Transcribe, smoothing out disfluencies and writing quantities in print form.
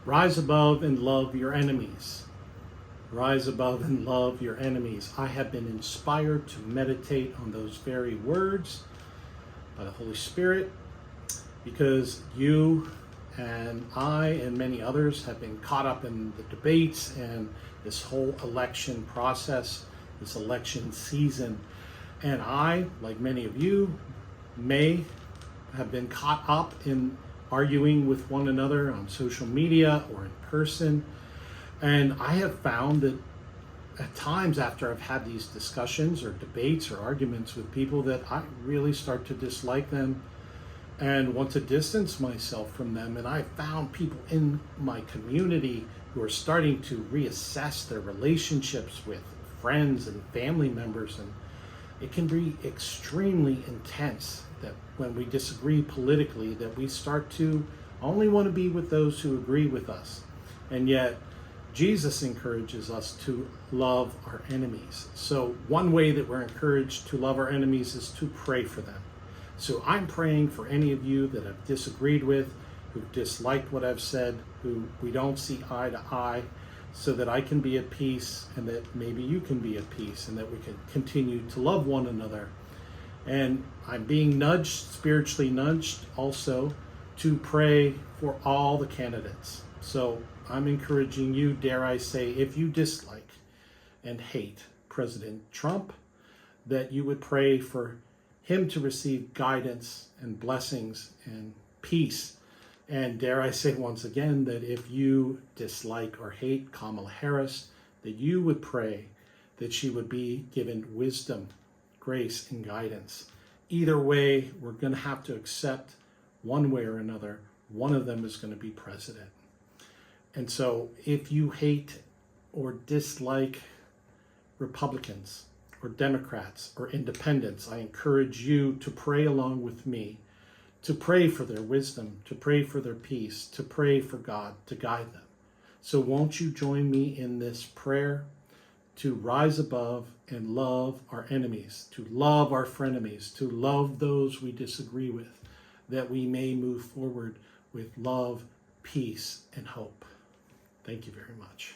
Rise above and love your enemies. Rise above and love your enemies. I have been inspired to meditate on those very words by the Holy Spirit because you and I and many others have been caught up in the debates and this whole election process, this election season. And I, like many of you, may have been caught up in arguing with one another on social media or in person. And I have found that at times after I've had these discussions or debates or arguments with people that I really start to dislike them and want to distance myself from them. And I found people in my community who are starting to reassess their relationships with friends and family members. And it can be extremely intense that when we disagree politically, that we start to only want to be with those who agree with us. And yet, Jesus encourages us to love our enemies. So one way that we're encouraged to love our enemies is to pray for them. So I'm praying for any of you that I've disagreed with, who've disliked what I've said, who we don't see eye to eye, so that I can be at peace and that maybe you can be at peace and that we can continue to love one another. And I'm being nudged, spiritually nudged also, to pray for all the candidates. So I'm encouraging you, dare I say, if you dislike and hate President Trump, that you would pray for him to receive guidance and blessings and peace. And dare I say once again that if you dislike or hate Kamala Harris, that you would pray that she would be given wisdom, grace, and guidance. Either way, we're going to have to accept one way or another. One of them is going to be president. And so if you hate or dislike Republicans or Democrats or independents, I encourage you to pray along with me, to pray for their wisdom, to pray for their peace, to pray for God to guide them. So won't you join me in this prayer to rise above and love our enemies, to love our frenemies, to love those we disagree with, that we may move forward with love, peace, and hope. Thank you very much.